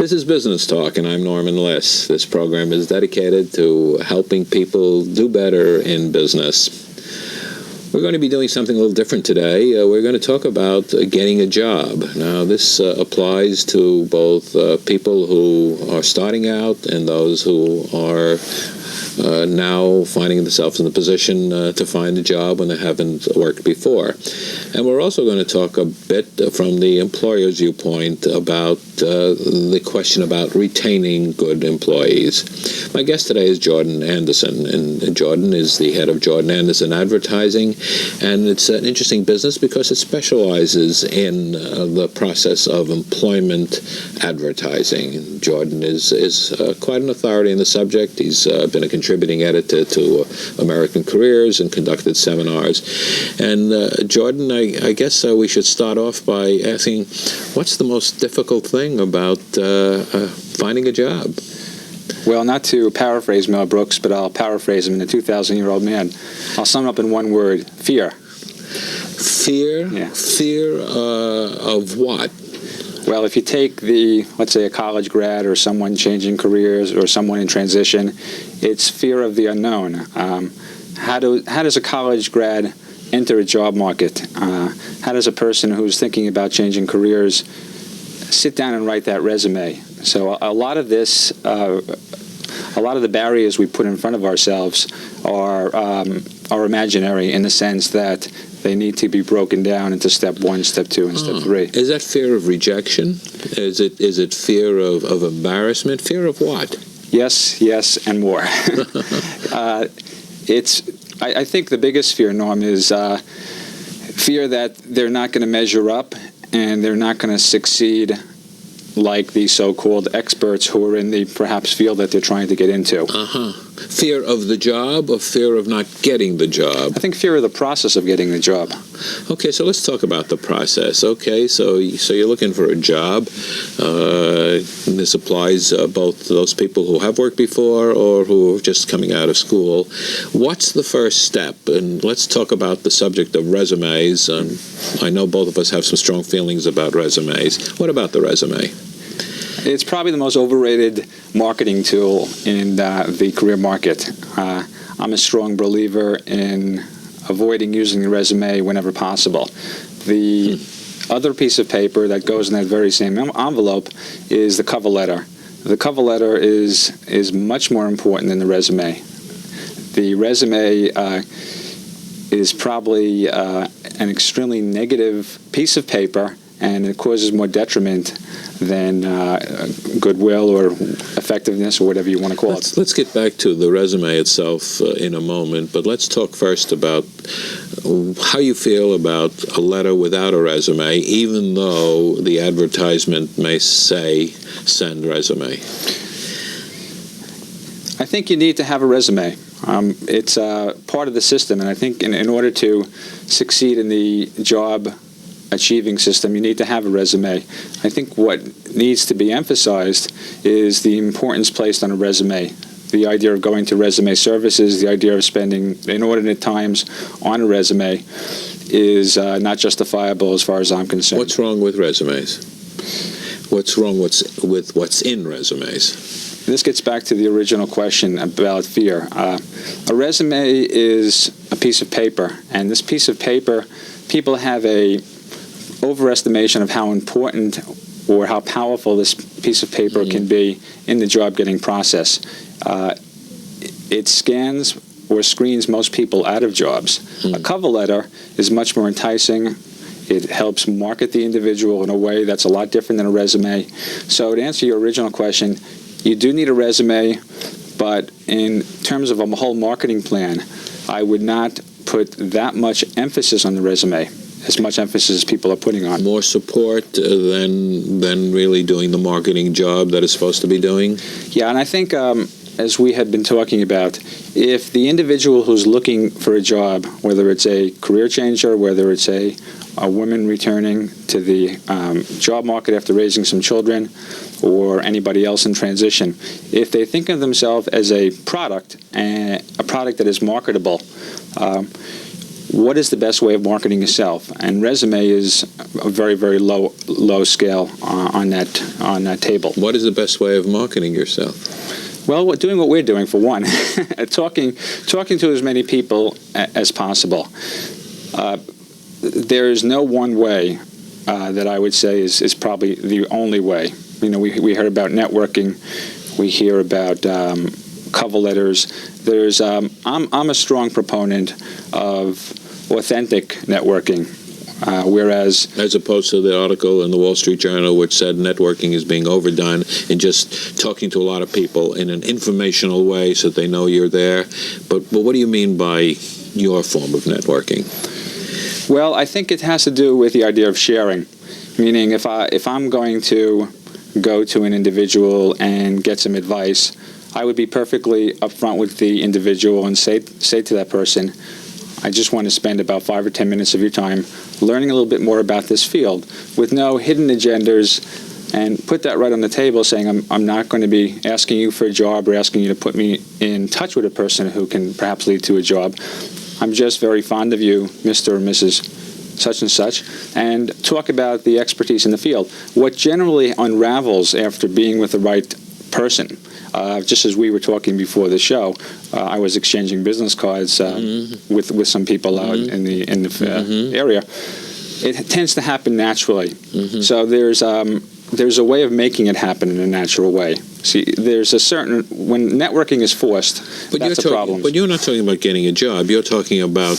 This is Business Talk, and I'm Norman Liss. This program is dedicated to helping people do better in business. We're going to be doing something a little different today. We're going to talk about getting a job. Now, this applies to both people who are starting out and those who are now finding themselves in the position to find a job when they haven't worked before. And we're also going to talk a bit from the employer's viewpoint about the question about retaining good employees. My guest today is Jordan Anderson, and Jordan is the head of Jordan Anderson Advertising, and it's an interesting business because it specializes in the process of employment advertising. Jordan is quite an authority in the subject. He's been a contributing editor to American Careers and conducted seminars. And Jordan, I guess we should start off by asking, what's the most difficult thing about finding a job? Well, not to paraphrase Mel Brooks, but I'll paraphrase him in a 2,000-year-old man. I'll sum it up in one word: fear. Fear? Yeah. Fear of what? Well, if you take let's say a college grad or someone changing careers or someone in transition, it's fear of the unknown. How does a college grad enter a job market? How does a person who's thinking about changing careers sit down and write that resume? So a lot of this, a lot of the barriers we put in front of ourselves are imaginary in the sense that they need to be broken down into step 1, step 2, and step 3. Is that fear of rejection? Is it fear of embarrassment? Fear of what? Yes, and more. I think the biggest fear, Norm, is fear that they're not going to measure up and they're not going to succeed like the so-called experts who are in the perhaps field that they're trying to get into. Fear of the job or fear of not getting the job? I think fear of the process of getting the job. Okay, so let's talk about the process. Okay, so you're looking for a job. This applies both to those people who have worked before or who are just coming out of school. What's the first step? And let's talk about the subject of resumes. I know both of us have some strong feelings about resumes. What about the resume? It's probably the most overrated marketing tool in the career market. I'm a strong believer in avoiding using the resume whenever possible. The other piece of paper that goes in that very same envelope is the cover letter. The cover letter is much more important than the resume. The resume is probably an extremely negative piece of paper, and it causes more detriment than goodwill or effectiveness or whatever you want to call it. Let's get back to the resume itself in a moment, but let's talk first about how you feel about a letter without a resume, even though the advertisement may say send resume. I think you need to have a resume. It's part of the system, and I think in order to succeed in the job achieving system, you need to have a resume. I think what needs to be emphasized is the importance placed on a resume. The idea of going to resume services, the idea of spending inordinate times on a resume is not justifiable as far as I'm concerned. What's wrong with resumes? What's wrong with what's in resumes? This gets back to the original question about fear. A resume is a piece of paper, and this piece of paper, people have a overestimation of how important or how powerful this piece of paper can be in the job getting process. It scans or screens most people out of jobs. A cover letter is much more enticing. It helps market the individual in a way that's a lot different than a resume. So to answer your original question, you do need a resume, but in terms of a whole marketing plan, I would not put that much emphasis on the resume. as much emphasis as people are putting on. More support than really doing the marketing job that it's supposed to be doing? Yeah, and I think, as we had been talking about, if the individual who's looking for a job, whether it's a career changer, whether it's a woman returning to the job market after raising some children, or anybody else in transition, if they think of themselves as a product, and a product that is marketable, what is the best way of marketing yourself? And resume is a very, very low scale on that table. What is the best way of marketing yourself? Well, doing what we're doing, for one, talking to as many people as possible. There is no one way that I would say is probably the only way. You know, we heard about networking, we hear about cover letters. I'm a strong proponent of authentic networking, whereas... As opposed to the article in the Wall Street Journal which said networking is being overdone and just talking to a lot of people in an informational way so that they know you're there. But what do you mean by your form of networking? Well, I think it has to do with the idea of sharing, meaning if I'm going to go to an individual and get some advice, I would be perfectly upfront with the individual and say to that person, I just want to spend about 5 or 10 minutes of your time learning a little bit more about this field with no hidden agendas, and put that right on the table, saying I'm not going to be asking you for a job or asking you to put me in touch with a person who can perhaps lead to a job. I'm just very fond of you, Mr. or Mrs. such and such, and talk about the expertise in the field. What generally unravels after being with the right person, just as we were talking before the show, I was exchanging business cards with some people out in the area. It tends to happen naturally. So there's a way of making it happen in a natural way. See, there's a certain, when networking is forced, that's a problem. But you're not talking about getting a job. You're talking about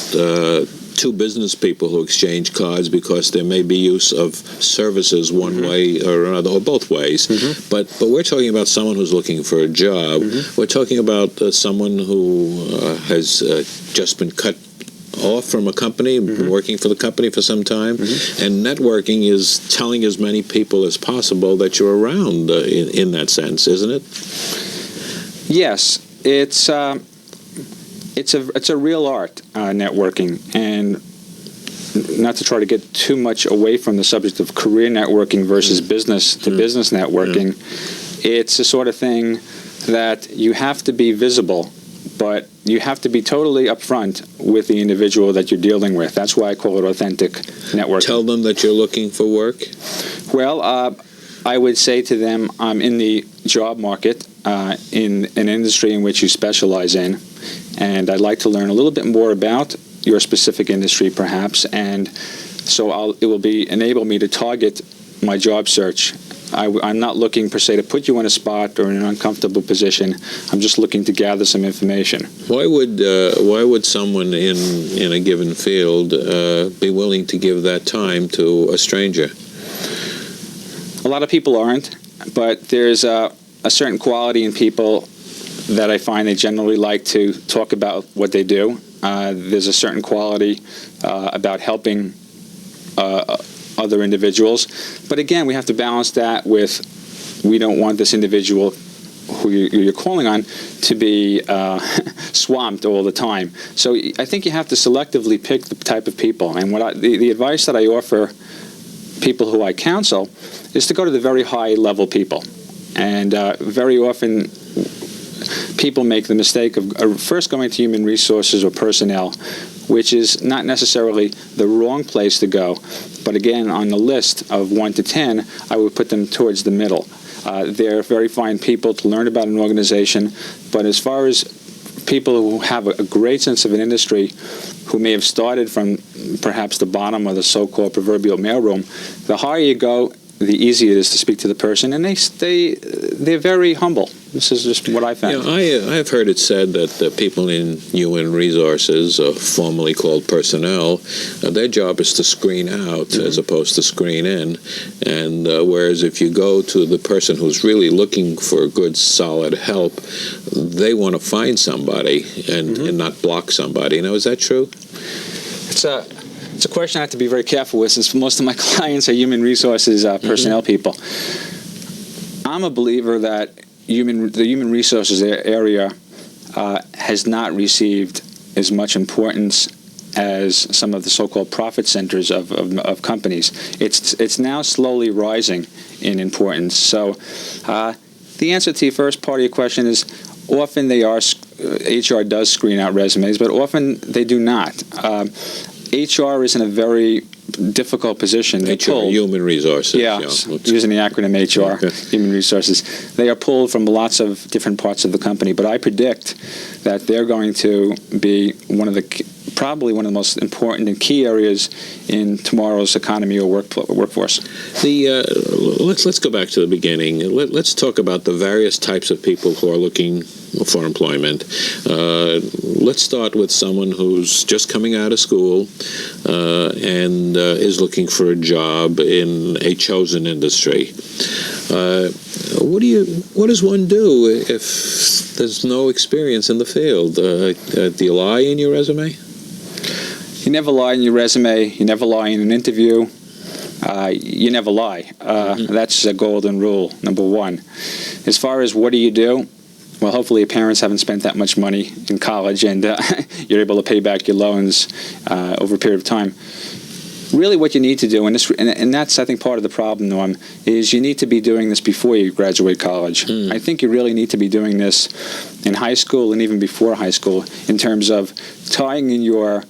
two business people who exchange cards because there may be use of services one way or another, or both ways. But we're talking about someone who's looking for a job. We're talking about someone who has just been cut off from a company, been working for the company for some time, and networking is telling as many people as possible that you're around in that sense, isn't it? Yes, it's a real art, networking, and not to try to get too much away from the subject of career networking versus business to business networking. It's the sort of thing that you have to be visible, but you have to be totally upfront with the individual that you're dealing with. That's why I call it authentic networking. Tell them that you're looking for work? Well, I would say to them, I'm in the job market, in an industry in which you specialize in, and I'd like to learn a little bit more about your specific industry, perhaps, and so it will enable me to target my job search. I'm not looking per se to put you in a spot or in an uncomfortable position. I'm just looking to gather some information. Why would someone in a given field be willing to give that time to a stranger? A lot of people aren't, but there's a certain quality in people that I find they generally like to talk about what they do. There's a certain quality about helping other individuals. But again, we have to balance that with, we don't want this individual who you're calling on to be swamped all the time. So I think you have to selectively pick the type of people. And the advice that I offer people who I counsel is to go to the very high level people. And very often people make the mistake of first going to human resources or personnel, which is not necessarily the wrong place to go. But again, on the list of 1 to 10, I would put them towards the middle. They're very fine people to learn about an organization, but as far as people who have a great sense of an industry, who may have started from perhaps the bottom of the so-called proverbial mailroom, the higher you go, the easier it is to speak to the person, and they're very humble. This is just what I found. I've heard it said that people in human resources, formerly called personnel, their job is to screen out as opposed to screen in. And whereas if you go to the person who's really looking for good, solid help, they want to find somebody and not block somebody. Now, is that true? It's It's a question I have to be very careful with, since most of my clients are human resources personnel people. I'm a believer that the human resources area has not received as much importance as some of the so-called profit centers of companies. It's now slowly rising in importance. So the answer to your first part of your question is, often HR does screen out resumes, but often they do not. HR is in a very difficult position. HR, human resources. Yeah, using the acronym HR, human resources. They are pulled from lots of different parts of the company, but I predict that they're going to be probably one of the most important and key areas in tomorrow's economy or workforce. Let's go back to the beginning. Let's talk about the various types of people who are looking for employment. Let's start with someone who's just coming out of school and is looking for a job in a chosen industry. What does one do if there's no experience in the field? Do you lie in your resume? You never lie in your resume. You never lie in an interview. You never lie. That's a golden rule, number one. As far as what do you do? Well, hopefully your parents haven't spent that much money in college and you're able to pay back your loans over a period of time. Really what you need to do, and that's, I think, part of the problem, Norm, is you need to be doing this before you graduate college. I think you really need to be doing this in high school and even before high school in terms of tying in your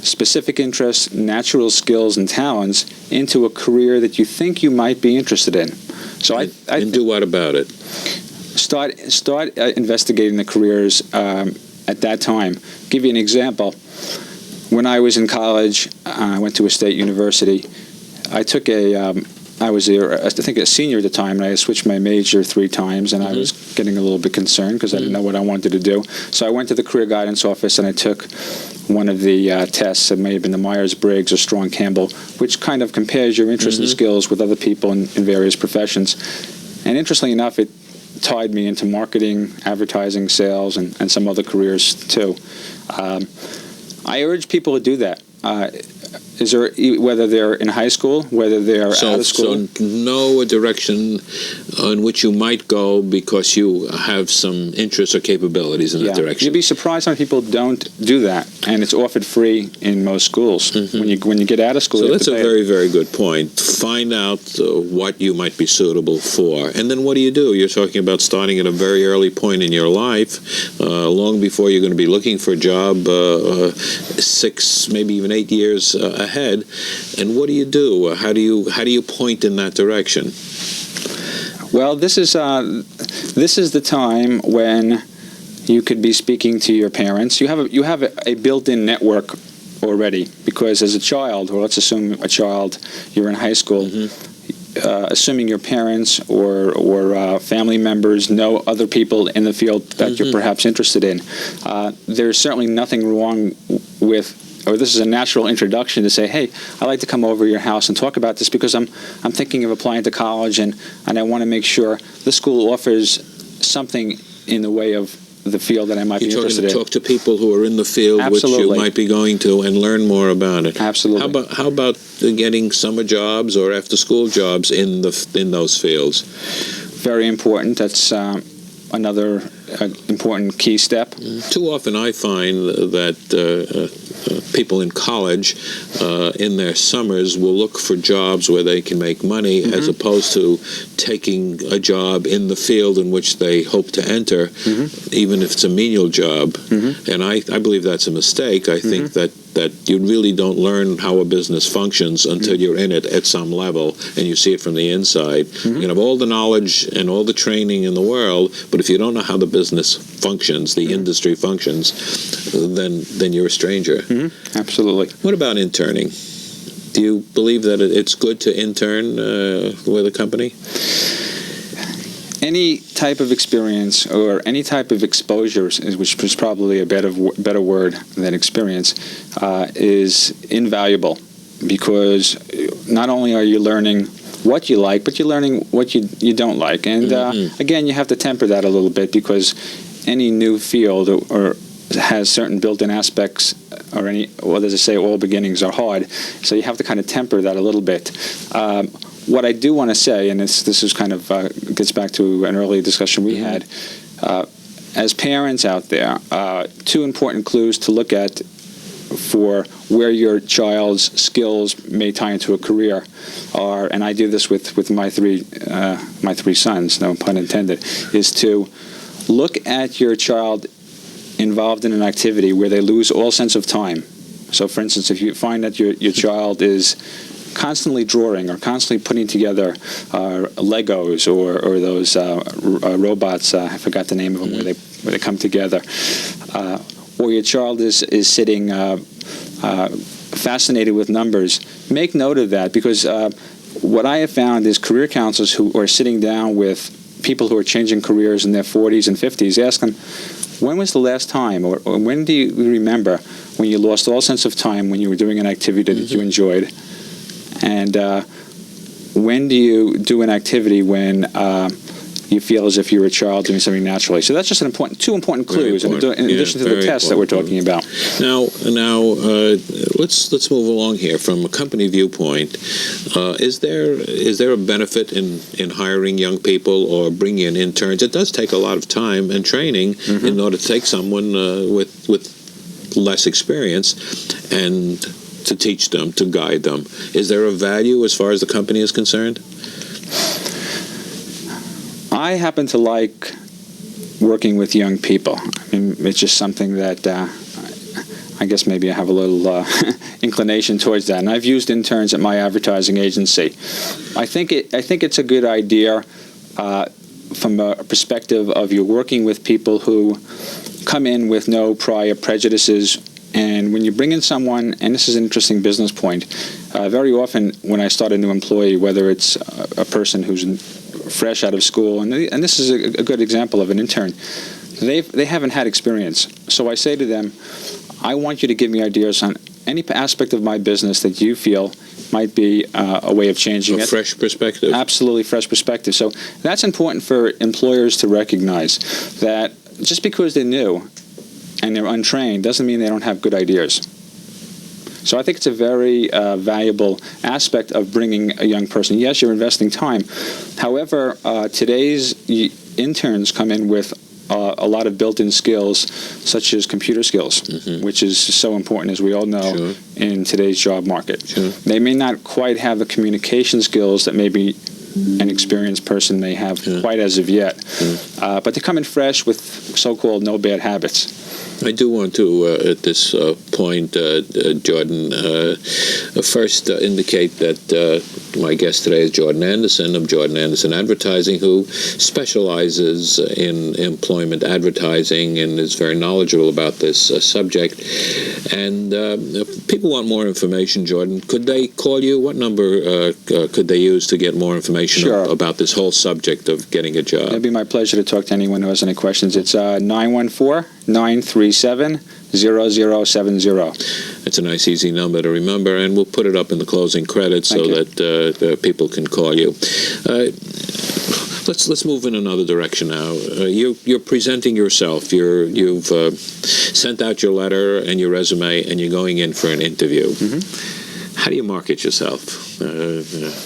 specific interests, natural skills, and talents into a career that you think you might be interested in. So and do what about it? Start investigating the careers at that time. Give you an example. When I was in college, I went to a state university. I took I was I think a senior at the time, and I switched my major 3 times, and I was getting a little bit concerned because I didn't know what I wanted to do. So I went to the career guidance office and I took one of the tests. It may have been the Myers-Briggs or Strong-Campbell, which kind of compares your interest and skills with other people in various professions. And interestingly enough, it tied me into marketing, advertising, sales, and some other careers too. I urge people to do that. Whether they're in high school, whether they're out of school. So know a direction in which you might go because you have some interests or capabilities in that direction. You'd be surprised how many people don't do that, and it's offered free in most schools. When you get out of school. So that's a very, very good point. Find out what you might be suitable for, and then what do? You're talking about starting at a very early point in your life, long before you're going to be looking for a job, 6, maybe even 8 years ahead. And what do? How do you point in that direction? Well, this is the time when you could be speaking to your parents. You have a built-in network already, because as a child, or let's assume a child, you're in high school. Assuming your parents or family members know other people in the field that you're perhaps interested in, there's certainly nothing wrong with. Or this is a natural introduction to say, hey, I'd like to come over to your house and talk about this because I'm thinking of applying to college and I want to make sure the school offers something in the way of the field that I might be interested in. Talk to people who are in the field which you might be going to and learn more about it. Absolutely. How about getting summer jobs or after-school jobs in those fields? Very important. That's another important key step. Too often I find that people in college in their summers will look for jobs where they can make money as opposed to taking a job in the field in which they hope to enter, even if it's a menial job. And I believe that's a mistake. I think that you really don't learn how a business functions until you're in it at some level and you see it from the inside. You can have all the knowledge and all the training in the world, but if you don't know how the business functions, the industry functions, then you're a stranger. Absolutely. What about interning? Do you believe that it's good to intern with a company? Any type of experience or any type of exposure, which is probably a better word than experience, is invaluable, because not only are you learning what you like, but you're learning what you don't like. And again, you have to temper that a little bit, because any new field or has certain built-in aspects, or as I say, all beginnings are hard. So you have to kind of temper that a little bit. What I do want to say, and this is kind of gets back to an earlier discussion we had, as parents out there, two important clues to look at for where your child's skills may tie into a career are, and I do this with my three sons, no pun intended, is to look at your child involved in an activity where they lose all sense of time. So, for instance, if you find that your child is constantly drawing or constantly putting together Legos or those robots, I forgot the name of them, where they come together, or your child is sitting fascinated with numbers, make note of that, because what I have found is career counselors who are sitting down with people who are changing careers in their 40s and 50s, ask them, when was the last time, or when do you remember when you lost all sense of time when you were doing an activity that you enjoyed? And when do you do an activity when you feel as if you're a child doing something naturally? So that's just two important clues in addition to the tests that we're talking about. Now, let's move along here from a company viewpoint. Is there a benefit in hiring young people or bringing in interns? It does take a lot of time and training in order to take someone with less experience and to teach them, to guide them. Is there a value as far as the company is concerned? I happen to like working with young people. I mean, it's just something that I guess maybe I have a little inclination towards that. And I've used interns at my advertising agency. I think it's a good idea from a perspective of you're working with people who come in with no prior prejudices. And when you bring in someone, and this is an interesting business point, very often when I start a new employee, whether it's a person who's fresh out of school, and this is a good example of an intern, they haven't had experience. So I say to them, I want you to give me ideas on any aspect of my business that you feel might be a way of changing it. A fresh perspective. Absolutely fresh perspective. So that's important for employers to recognize, that just because they're new and they're untrained doesn't mean they don't have good ideas. So I think it's a very valuable aspect of bringing a young person. Yes, you're investing time. However, today's interns come in with a lot of built-in skills, such as computer skills, which is so important, as we all know, in today's job market. They may not quite have the communication skills that maybe an experienced person may have quite as of yet, but they come in fresh with so-called no bad habits. I do want to, at this point, Jordan, first indicate that my guest today is Jordan Anderson of Jordan Anderson Advertising, who specializes in employment advertising and is very knowledgeable about this subject. And if people want more information, Jordan, could they call you? What number could they use to get more information about this whole subject of getting a job? It'd be my pleasure to talk to anyone who has any questions. It's 914-937-0070. It's a nice, easy number to remember, and we'll put it up in the closing credits so that people can call you. Let's move in another direction now. You're presenting yourself. You've sent out your letter and your resume, and you're going in for an interview. How do you market yourself? Do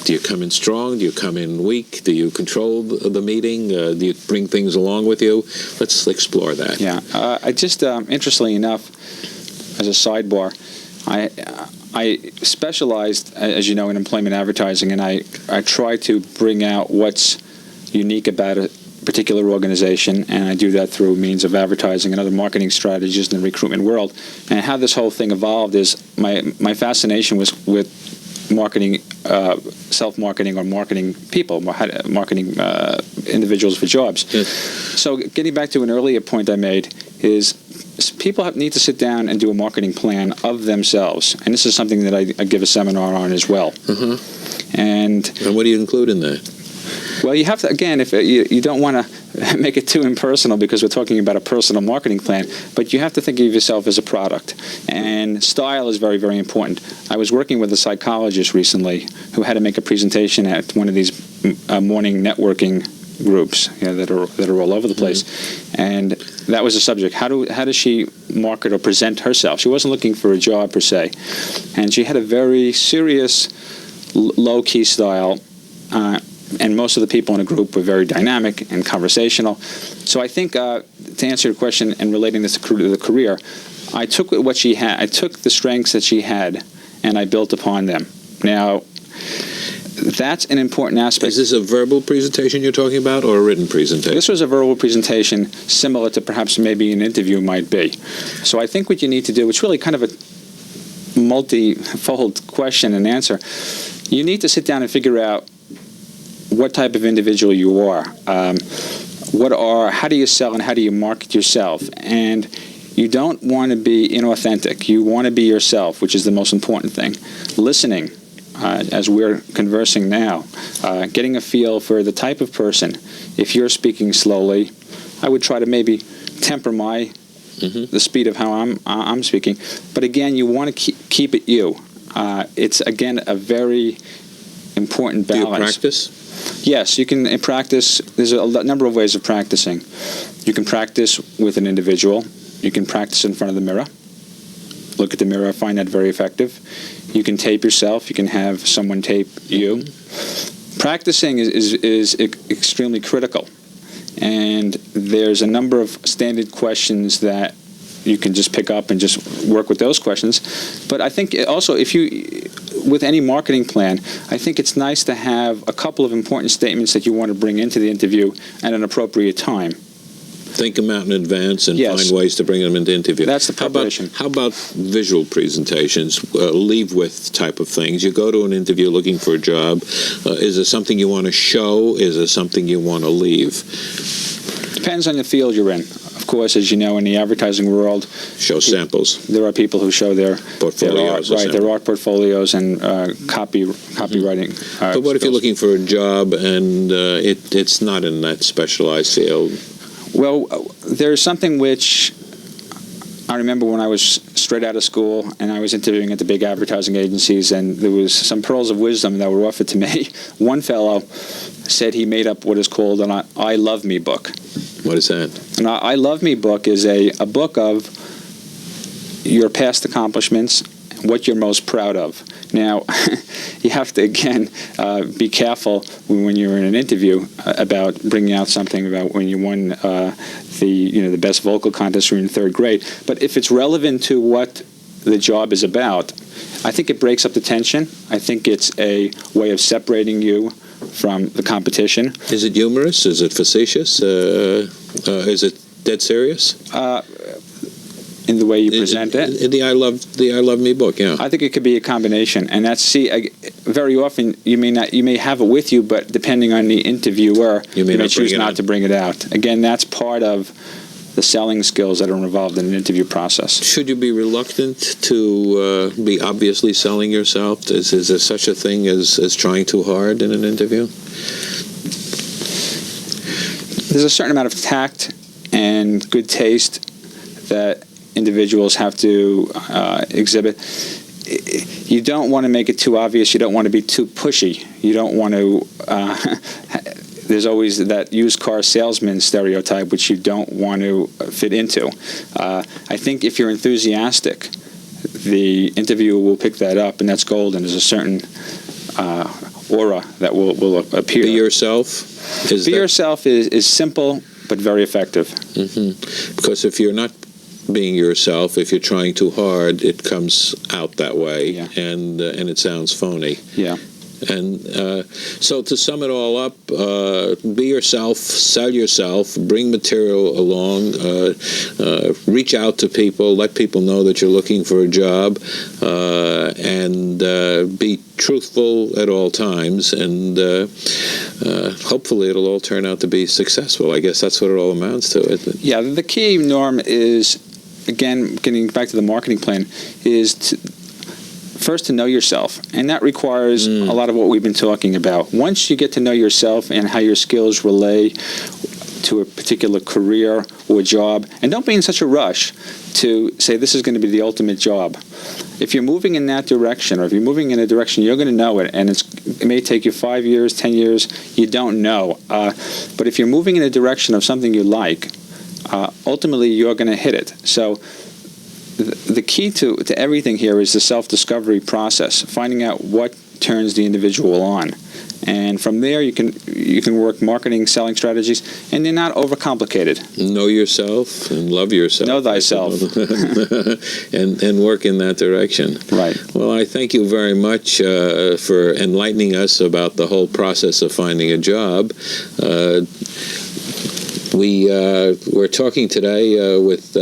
you come in strong? Do you come in weak? Do you control the meeting? Do you bring things along with you? Let's explore that. Yeah. I just, interestingly enough, as a sidebar, I specialized, as you know, in employment advertising, and I try to bring out what's unique about a particular organization, and I do that through means of advertising and other marketing strategies in the recruitment world. And how this whole thing evolved is my fascination was with marketing, self-marketing, or marketing people, marketing individuals for jobs. So getting back to an earlier point I made is people need to sit down and do a marketing plan of themselves. And this is something that I give a seminar on as well. And what do you include in that? Well, you have to, again, if you don't want to make it too impersonal because we're talking about a personal marketing plan, but you have to think of yourself as a product. And style is very, very important. I was working with a psychologist recently who had to make a presentation at one of these morning networking groups, that are all over the place, and that was the subject. How does she market or present herself? She wasn't looking for a job per se, and she had a very serious, low key style. And most of the people in the group were very dynamic and conversational. So I think, to answer your question and relating this to the career, I took what she had. I took the strengths that she had, and I built upon them. Now, that's an important aspect. Is this a verbal presentation you're talking about, or a written presentation? This was a verbal presentation, similar to perhaps maybe an interview might be. So I think what you need to do, it's really kind of a multi-fold question and answer. You need to sit down and figure out what type of individual you are. How do you sell and how do you market yourself? And you don't want to be inauthentic. You want to be yourself, which is the most important thing. Listening, as we're conversing now, getting a feel for the type of person. If you're speaking slowly, I would try to maybe temper the speed of how I'm speaking. But again, you want to keep it you. It's, again, a very important balance. Do you practice? Yes, you can practice. There's a number of ways of practicing. You can practice with an individual. You can practice in front of the mirror. Look at the mirror. I find that very effective. You can tape yourself. You can have someone tape you. Practicing is extremely critical. And there's a number of standard questions that you can just pick up and just work with those questions. But I think also, with any marketing plan, I think it's nice to have a couple of important statements that you want to bring into the interview at an appropriate time. Think them out in advance and find ways to bring them into interview. That's the preparation. How about visual presentations, leave with type of things? You go to an interview looking for a job. Is there something you want to show? Is there something you want to leave? Depends on the field you're in. Of course, as you know, in the advertising world, show samples. There are people who show their portfolios, their art portfolios and copywriting. But what if you're looking for a job and it's not in that specialized field? Well, there's something which I remember when I was straight out of school and I was interviewing at the big advertising agencies, and there was some pearls of wisdom that were offered to me. One fellow said he made up what is called an I Love Me book. What is that? An I Love Me book is a book of your past accomplishments, what you're most proud of. Now, you have to, again, be careful when you're in an interview about bringing out something about when you won the best vocal contest when you're in third grade. But if it's relevant to what the job is about, I think it breaks up the tension. I think it's a way of separating you from the competition. Is it humorous? Is it facetious? Is it dead serious? In the way you present it. In the I Love Me book, yeah. I think it could be a combination, and very often you may have it with you, but depending on the interviewer, you may choose not to bring it out. Again, that's part of the selling skills that are involved in an interview process. Should you be reluctant to be obviously selling yourself? Is there such a thing as trying too hard in an interview? There's a certain amount of tact and good taste that individuals have to exhibit. You don't want to make it too obvious. You don't want to be too pushy. You don't want to... there's always that used car salesman stereotype, which you don't want to fit into. I think if you're enthusiastic, the interviewer will pick that up, and that's gold, and there's a certain aura that will appear. Be yourself? Yourself is simple, but very effective. Mm-hmm. Because if you're not being yourself, if you're trying too hard, it comes out that way, and it sounds phony. Yeah. And so to sum it all up, be yourself, sell yourself, bring material along, reach out to people, let people know that you're looking for a job, and be truthful at all times, and hopefully it'll all turn out to be successful. I guess that's what it all amounts to, isn't it? Yeah, the key, Norm, is, again, getting back to the marketing plan, is first to know yourself, and that requires a lot of what we've been talking about. Once you get to know yourself and how your skills relay to a particular career or job, and don't be in such a rush to say this is going to be the ultimate job. If you're moving in that direction, or if you're moving in a direction, you're going to know it, and it may take you 5 years, 10 years, you don't know. But if you're moving in a direction of something you like, ultimately you're going to hit it. So the key to everything here is the self-discovery process, finding out what turns the individual on. And from there, you can work marketing, selling strategies, and they're not overcomplicated. Know yourself and love yourself. Know thyself. and work in that direction. Right. Well, I thank you very much for enlightening us about the whole process of finding a job. We're talking today with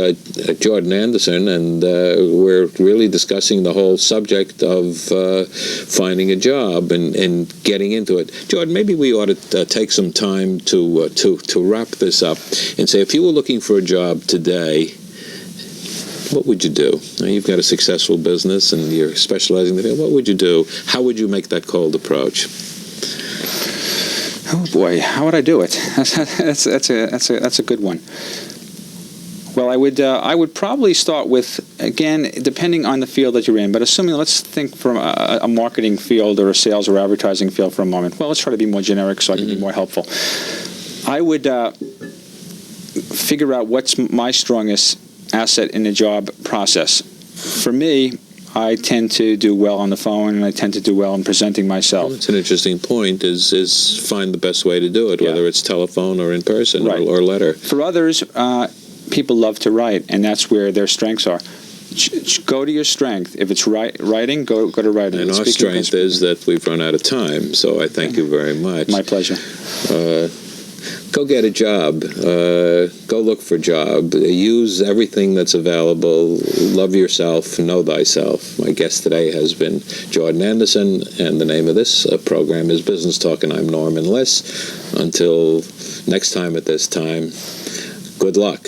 Jordan Anderson, and we're really discussing the whole subject of finding a job and getting into it. Jordan, maybe we ought to take some time to wrap this up and say, if you were looking for a job today, what would you do? Now, you've got a successful business and you're specializing in the field. What would you do? How would you make that cold approach? Oh boy, how would I do it? That's a good one. Well, I would probably start with, again, depending on the field that you're in, but assuming, let's think from a marketing field or a sales or advertising field for a moment. Well, let's try to be more generic so I can be more helpful. I would figure out what's my strongest asset in the job process. For me, I tend to do well on the phone, and I tend to do well in presenting myself. Well, that's an interesting point, is find the best way to do it, whether it's telephone or in person, right, or letter. For others, people love to write, and that's where their strengths are. Go to your strength. If it's writing, go to writing. And our strength is that we've run out of time, so I thank you very much. My pleasure. Go get a job. Go look for a job. Use everything that's available. Love yourself. Know thyself. My guest today has been Jordan Anderson, and the name of this program is Business Talk, and I'm Norman Liss. Until next time at this time, good luck.